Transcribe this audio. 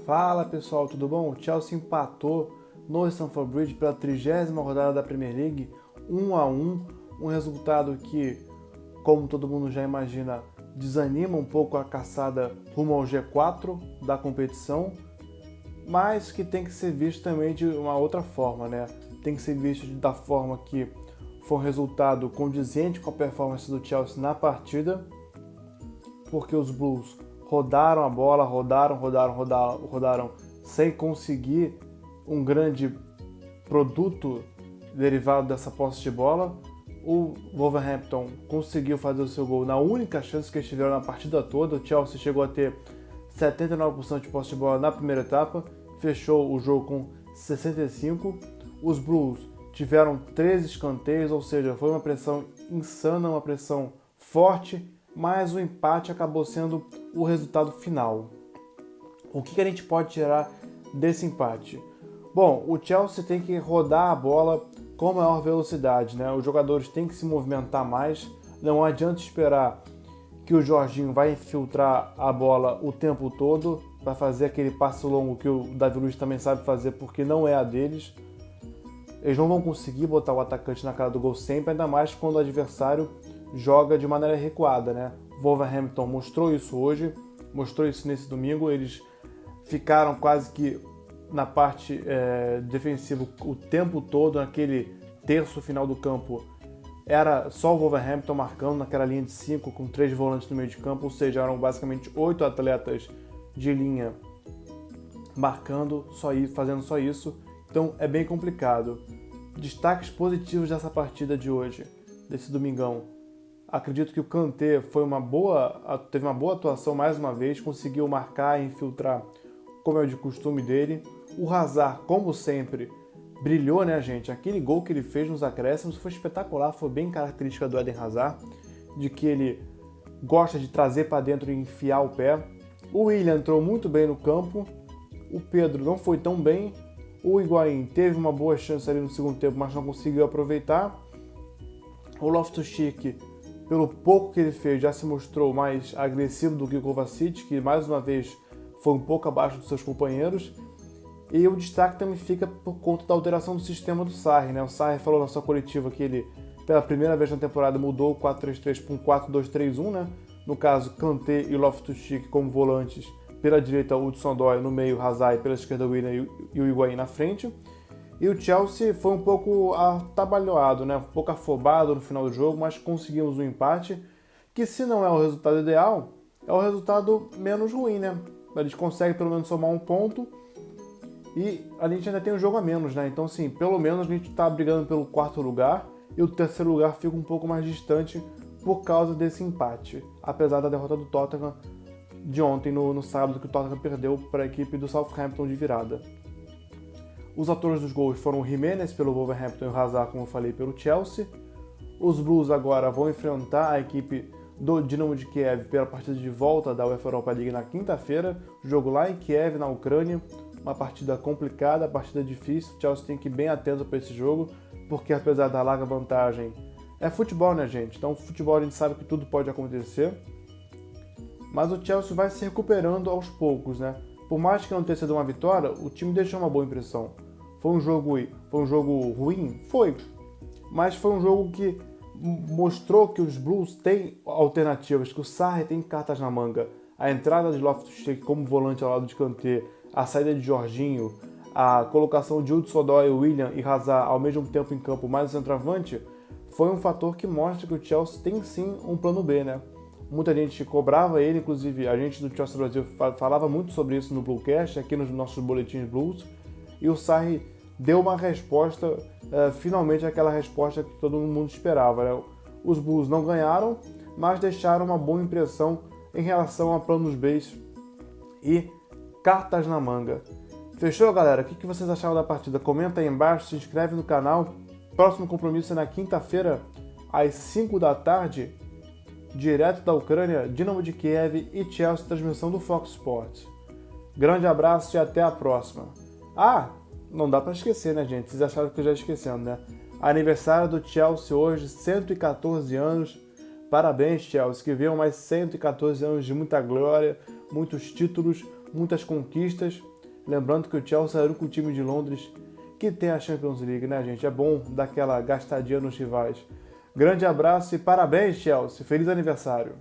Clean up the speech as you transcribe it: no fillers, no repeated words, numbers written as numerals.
Fala pessoal, tudo bom? O Chelsea empatou no Stamford Bridge pela 30ª rodada da Premier League, 1-1, um resultado que, como todo mundo já imagina, desanima um pouco a caçada rumo ao G4 da competição, mas que tem que ser visto também de uma outra forma, né? Tem que ser visto da forma que foi um resultado condizente com a performance do Chelsea na partida, porque os Blues rodaram a bola, rodaram sem conseguir um grande produto derivado dessa posse de bola. O Wolverhampton conseguiu fazer o seu gol na única chance que eles tiveram na partida toda. O Chelsea chegou a ter 79% de posse de bola na primeira etapa, fechou o jogo com 65%. Os Blues tiveram 13 escanteios, ou seja, foi uma pressão insana, uma pressão forte, mas o empate acabou sendo o resultado final. O que a gente pode tirar desse empate? Bom, o Chelsea tem que rodar a bola com maior velocidade, né? Os jogadores têm que se movimentar mais, não adianta esperar que o Jorginho vai infiltrar a bola o tempo todo, vai fazer aquele passe longo que o David Luiz também sabe fazer, porque não é a deles. Eles não vão conseguir botar o atacante na cara do gol sempre, ainda mais quando o adversário joga de maneira recuada, né? Wolverhampton mostrou isso hoje, mostrou isso nesse domingo. Eles ficaram quase que na parte defensiva o tempo todo, naquele terço final do campo. Era só o Wolverhampton marcando naquela linha de 5 com 3 volantes no meio de campo, ou seja, eram basicamente 8 atletas de linha marcando, fazendo só isso. Então é bem complicado. Destaques positivos dessa partida de hoje, desse domingão. Acredito que o Kanté teve uma boa atuação mais uma vez, conseguiu marcar e infiltrar como é de costume dele. O Hazard, como sempre, brilhou, né, gente? Aquele gol que ele fez nos acréscimos foi espetacular, foi bem característica do Eden Hazard, de que ele gosta de trazer para dentro e enfiar o pé. O Willian entrou muito bem no campo, o Pedro não foi tão bem, o Higuaín teve uma boa chance ali no segundo tempo, mas não conseguiu aproveitar. O Loftus-Cheek, pelo pouco que ele fez, já se mostrou mais agressivo do que o Kovacic, que mais uma vez foi um pouco abaixo dos seus companheiros. E o destaque também fica por conta da alteração do sistema do Sarri, né? O Sarri falou na sua coletiva que ele, pela primeira vez na temporada, mudou o 4-3-3 para um 4-2-3-1, né? No caso, Kanté e Loftus-Cheek como volantes, pela direita o Hudson-Odoi, no meio Hazard, pela esquerda o Willian e o Higuaín na frente. E o Chelsea foi um pouco atabalhoado, né? Um pouco afobado no final do jogo, mas conseguimos um empate, que se não é o resultado ideal, é o resultado menos ruim, né? A gente consegue pelo menos somar um ponto e a gente ainda tem um jogo a menos, né? Então, sim, pelo menos a gente está brigando pelo quarto lugar e o terceiro lugar fica um pouco mais distante por causa desse empate, apesar da derrota do Tottenham de ontem, no sábado, que o Tottenham perdeu para a equipe do Southampton de virada. Os autores dos gols foram o Jimenez pelo Wolverhampton e o Hazard, como eu falei, pelo Chelsea. Os Blues agora vão enfrentar a equipe do Dinamo de Kiev pela partida de volta da UEFA Europa League na quinta-feira. Jogo lá em Kiev, na Ucrânia. Uma partida complicada, partida difícil. O Chelsea tem que ir bem atento para esse jogo, porque apesar da larga vantagem, é futebol, né, gente? Então, futebol a gente sabe que tudo pode acontecer. Mas o Chelsea vai se recuperando aos poucos, né? Por mais que não tenha sido uma vitória, o time deixou uma boa impressão. Foi um jogo ruim? Foi. Mas foi um jogo que mostrou que os Blues têm alternativas, que o Sarri tem cartas na manga. A entrada de Loftus-Cheek como volante ao lado de Kanté, a saída de Jorginho, a colocação de Hudson-Odoi, Willian e Hazard ao mesmo tempo em campo, mais o centroavante, foi um fator que mostra que o Chelsea tem sim um plano B, né? Muita gente cobrava ele, inclusive a gente do Chelsea Brasil falava muito sobre isso no Bluecast, aqui nos nossos boletins Blues, e o Sarri deu uma resposta, finalmente aquela resposta que todo mundo esperava, né? Os Blues não ganharam, mas deixaram uma boa impressão em relação a planos B e cartas na manga. Fechou, galera? O que vocês acharam da partida? Comenta aí embaixo, se inscreve no canal. Próximo compromisso é na quinta-feira, às 5 da tarde, direto da Ucrânia, Dinamo de Kiev e Chelsea, transmissão do Fox Sports. Grande abraço e até a próxima. Não dá para esquecer, né, gente? Vocês acharam que eu já esquecendo, né? Aniversário do Chelsea hoje, 114 anos. Parabéns, Chelsea, que venham mais 114 anos de muita glória, muitos títulos, muitas conquistas. Lembrando que o Chelsea é o único time de Londres que tem a Champions League, né, gente? É bom dar aquela gastadinha nos rivais. Grande abraço e parabéns, Chelsea. Feliz aniversário.